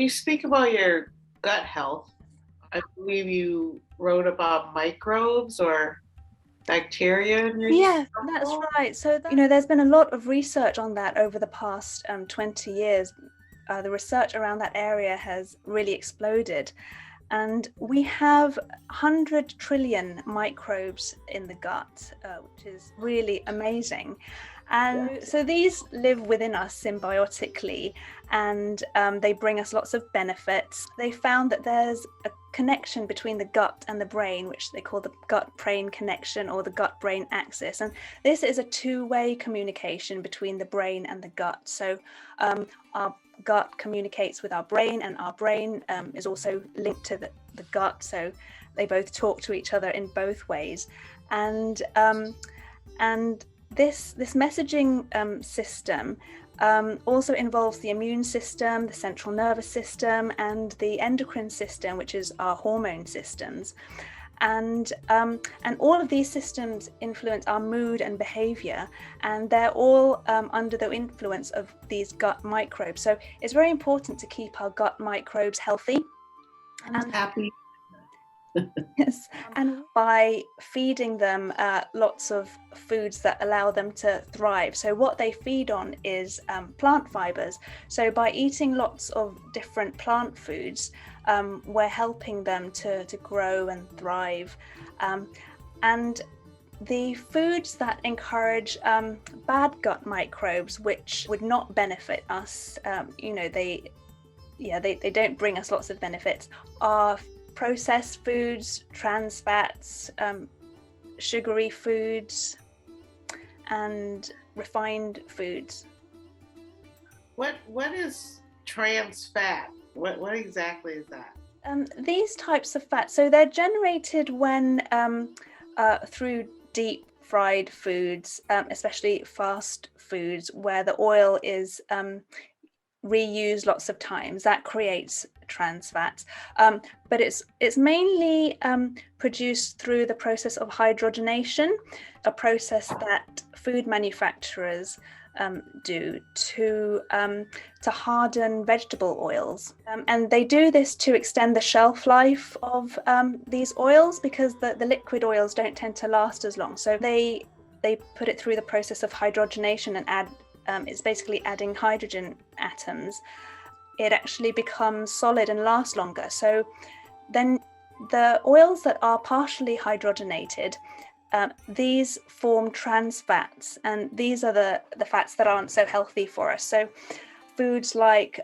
you speak about your gut health, I believe you wrote about microbes or bacteria in your Yeah, that's stomach. right. There's been a lot of research on that over the past 20 years. The research around that area has really exploded. And we have 100 trillion microbes in the gut, which is really amazing. And so these live within us symbiotically, and they bring us lots of benefits. They found that there's a connection between the gut and the brain, which they call the gut-brain connection or the gut-brain axis. And this is a two-way communication between the brain and the gut. So our gut communicates with our brain, and our brain is also linked to the gut. So they both talk to each other in both ways. And this messaging system also involves the immune system, the central nervous system, and the endocrine system, which is our hormone systems. And all of these systems influence our mood and behavior, and they're all under the influence of these gut microbes. So it's very important to keep our gut microbes healthy. I'm happy. Yes, and by feeding them lots of foods that allow them to thrive. So what they feed on is plant fibers. So by eating lots of different plant foods, we're helping them to grow and thrive. And the foods that encourage bad gut microbes, which would not benefit us, they don't bring us lots of benefits, are processed foods, trans fats, sugary foods, and refined foods. What is trans fat? What exactly is that? These types of fats, so they're generated when through deep fried foods, especially fast foods, where the oil is reused lots of times. That creates trans fats, but it's mainly produced through the process of hydrogenation, a process that food manufacturers do to harden vegetable oils, and they do this to extend the shelf life of these oils, because the liquid oils don't tend to last as long. So they put it through the process of hydrogenation and add it's basically adding hydrogen atoms. It actually becomes solid and lasts longer. So then the oils that are partially hydrogenated, these form trans fats, and these are the fats that aren't so healthy for us. So foods like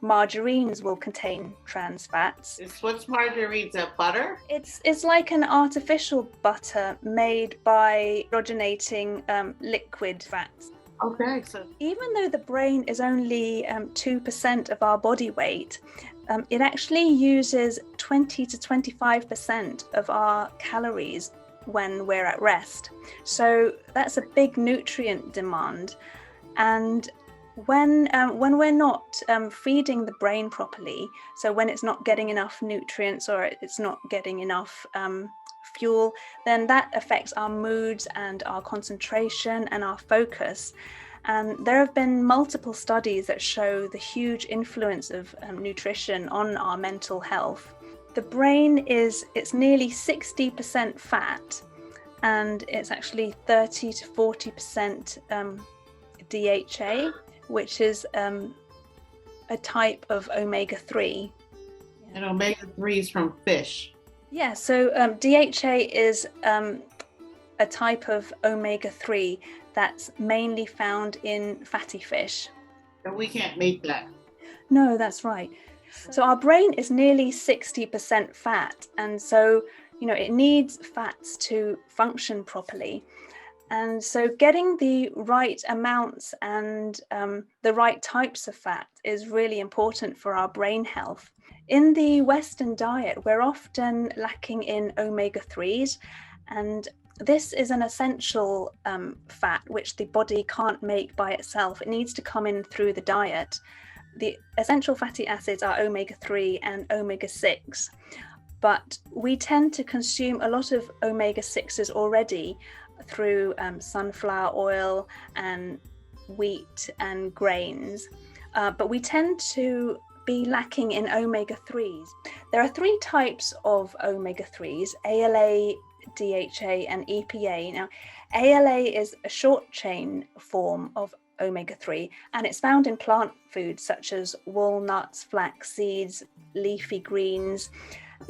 margarines will contain trans fats. What's margarine? Is that butter? It's like an artificial butter made by hydrogenating liquid fats. Okay, so even though the brain is only 2% of our body weight, it actually uses 20 to 25% of our calories when we're at rest. So that's a big nutrient demand. And when we're not feeding the brain properly, so when it's not getting enough nutrients or it's not getting enough fuel, then that affects our moods and our concentration and our focus. And there have been multiple studies that show the huge influence of nutrition on our mental health. The brain it's nearly 60% fat, and it's actually 30 to 40% DHA, which is a type of omega-3. And omega-3 is from fish. Yeah, so DHA is a type of omega-3 that's mainly found in fatty fish. And we can't make that. No, that's right. So our brain is nearly 60% fat, and so it needs fats to function properly. And so getting the right amounts and the right types of fat is really important for our brain health. In the Western diet, we're often lacking in omega-3s, and this is an essential fat which the body can't make by itself. It needs to come in through the diet. The essential fatty acids are omega-3 and omega-6, but we tend to consume a lot of omega-6s already through sunflower oil and wheat and grains, but we tend to be lacking in omega-3s. There are 3 types of omega-3s: ALA, DHA and EPA. Now, ALA is a short chain form of omega-3, and it's found in plant foods such as walnuts, flax seeds, leafy greens.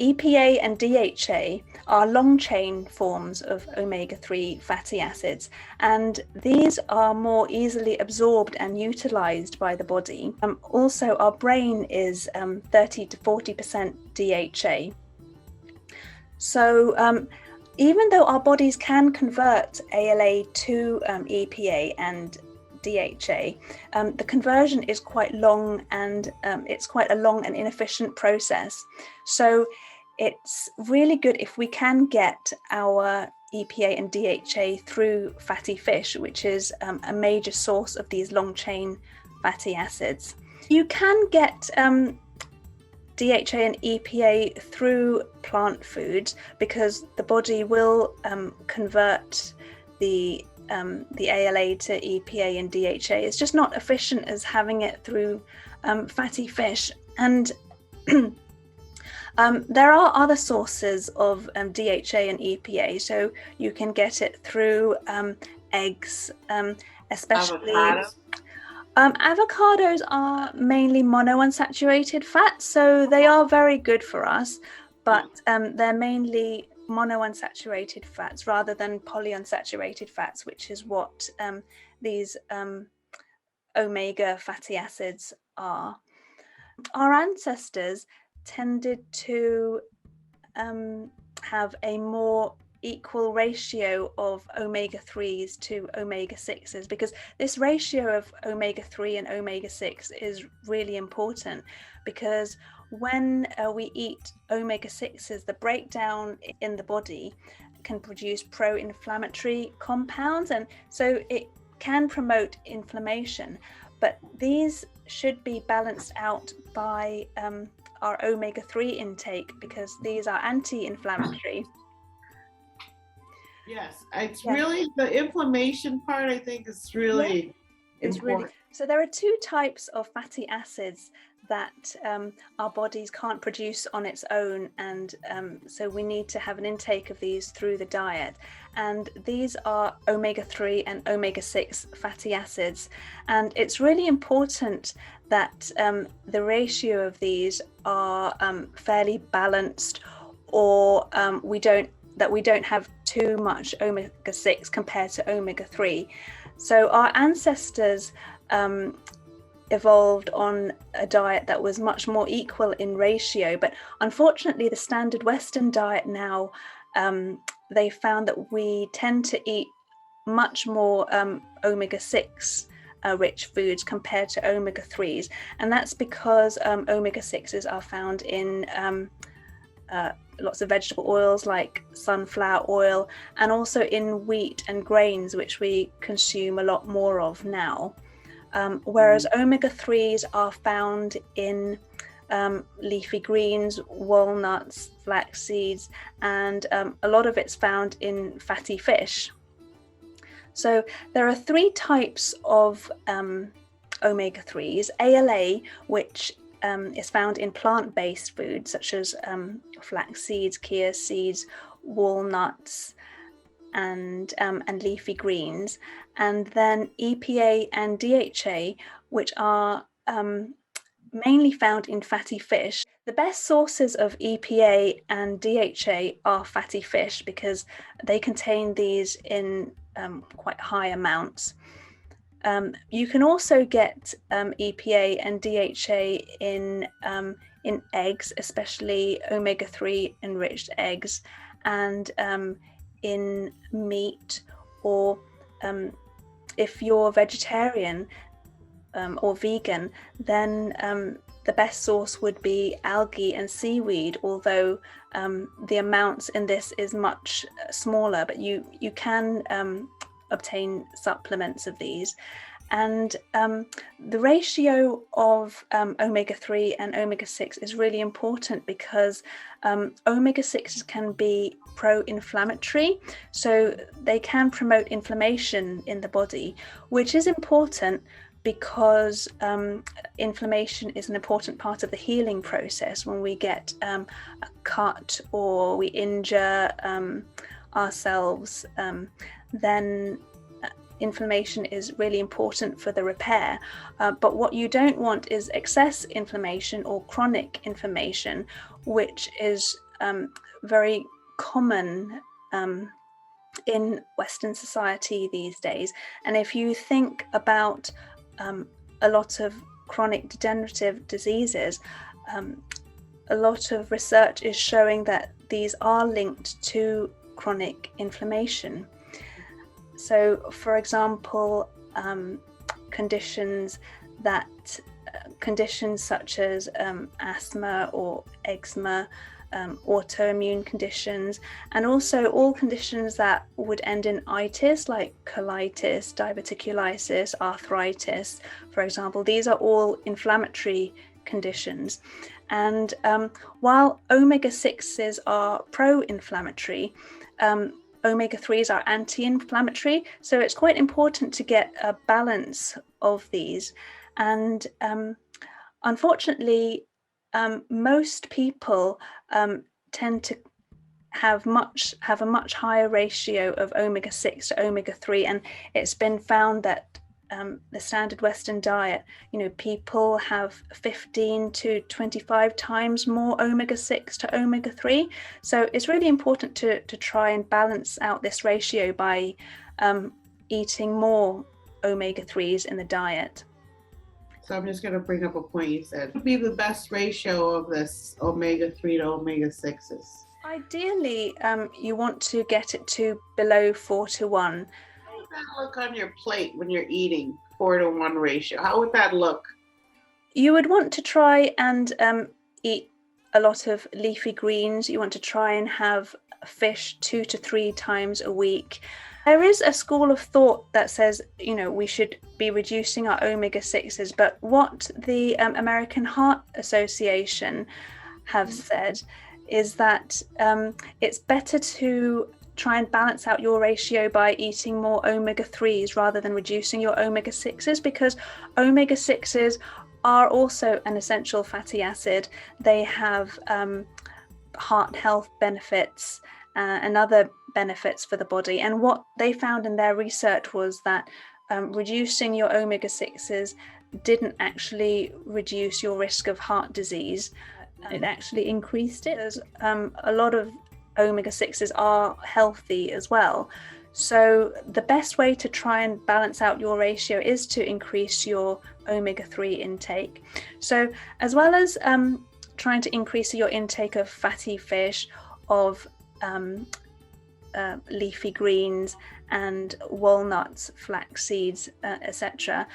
EPA and DHA are long chain forms of omega-3 fatty acids, and these are more easily absorbed and utilized by the body. Also, our brain is 30 to 40% DHA. So even though our bodies can convert ALA to EPA and DHA, the conversion is quite long, and it's quite a long and inefficient process. So it's really good if we can get our EPA and DHA through fatty fish, which is a major source of these long chain fatty acids. You can get DHA and EPA through plant foods because the body will convert the ALA to EPA and DHA. It's just not efficient as having it through fatty fish. And there are other sources of DHA and EPA, so you can get it through eggs, especially. Avocados are mainly monounsaturated fats, so they are very good for us, but they're mainly monounsaturated fats rather than polyunsaturated fats, which is what these omega fatty acids are. Our ancestors tended to have a more equal ratio of omega-3s to omega-6s, because this ratio of omega-3 and omega-6 is really important, because when we eat omega-6s, the breakdown in the body can produce pro-inflammatory compounds, and so it can promote inflammation, but these should be balanced out by our omega-3 intake, because these are anti-inflammatory. Yes, it's really the inflammation part, I think, is really important. So there are 2 types of fatty acids that our bodies can't produce on its own, and so we need to have an intake of these through the diet, and these are omega-3 and omega-6 fatty acids, and it's really important that the ratio of these are fairly balanced, or we don't have too much omega-6 compared to omega-3. So our ancestors evolved on a diet that was much more equal in ratio, but unfortunately the standard Western diet now, they found that we tend to eat much more omega-6 rich foods compared to omega-3s, and that's because omega-6s are found in lots of vegetable oils like sunflower oil, and also in wheat and grains, which we consume a lot more of now. Whereas omega-3s are found in leafy greens, walnuts, flax seeds, and a lot of it's found in fatty fish. So there are 3 types of omega-3s: ALA, which is found in plant-based foods such as flax seeds, chia seeds, walnuts, and leafy greens, and then EPA and DHA, which are mainly found in fatty fish. The best sources of EPA and DHA are fatty fish because they contain these in quite high amounts. You can also get EPA and DHA in eggs, especially omega-3 enriched eggs, and in meat, or if you're vegetarian or vegan, then the best source would be algae and seaweed, although the amounts in this is much smaller, but you can obtain supplements of these. And the ratio of omega-3 and omega-6 is really important because omega-6s can be pro-inflammatory, so they can promote inflammation in the body, which is important because inflammation is an important part of the healing process. When we get a cut or we injure ourselves, then inflammation is really important for the repair. But what you don't want is excess inflammation or chronic inflammation, which is very common in Western society these days. And if you think about a lot of chronic degenerative diseases, a lot of research is showing that these are linked to chronic inflammation. So, for example, conditions such as asthma or eczema, autoimmune conditions, and also all conditions that would end in itis, like colitis, diverticulitis, arthritis, for example. These are all inflammatory conditions. And while omega-6s are pro-inflammatory, omega-3s are anti-inflammatory. So it's quite important to get a balance of these. And unfortunately, most people tend to have a much higher ratio of omega-6 to omega-3, and it's been found that the standard Western diet, people have 15 to 25 times more omega-6 to omega-3. So it's really important to try and balance out this ratio by eating more omega-3s in the diet. So I'm just going to bring up a point you said. What would be the best ratio of this omega-3 to omega-6s? Ideally, you want to get it to below 4:1. How would that look on your plate when you're eating 4:1 ratio? How would that look? You would want to try and eat a lot of leafy greens. You want to try and have fish 2 to 3 times a week. There is a school of thought that says, we should be reducing our omega-6s, but what the American Heart Association have said is that it's better to try and balance out your ratio by eating more omega-3s rather than reducing your omega-6s, because omega-6s are also an essential fatty acid. They have heart health benefits and other benefits for the body. And what they found in their research was that reducing your omega-6s didn't actually reduce your risk of heart disease. It actually increased it. There's a lot of omega-6s are healthy as well. So the best way to try and balance out your ratio is to increase your omega-3 intake. So as well as trying to increase your intake of fatty fish, of leafy greens and walnuts, flax seeds, etc.,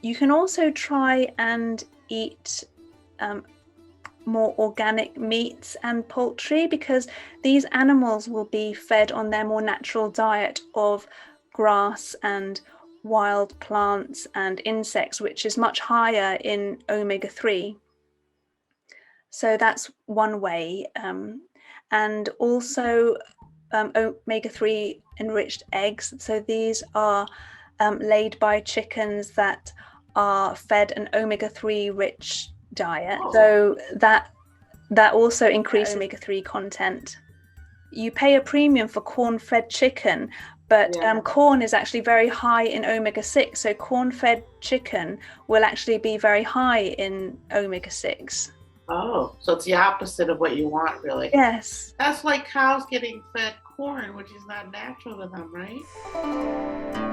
you can also try and eat more organic meats and poultry, because these animals will be fed on their more natural diet of grass and wild plants and insects, which is much higher in omega-3. So that's one way. And also omega-3 enriched eggs. So these are laid by chickens that are fed an omega-3 rich diet. So that also increases omega-3 content. You pay a premium for corn-fed chicken, but corn is actually very high in omega-6. So corn-fed chicken will actually be very high in omega-6. Oh, so it's the opposite of what you want, really. Yes. That's like cows getting fed corn, which is not natural to them, right?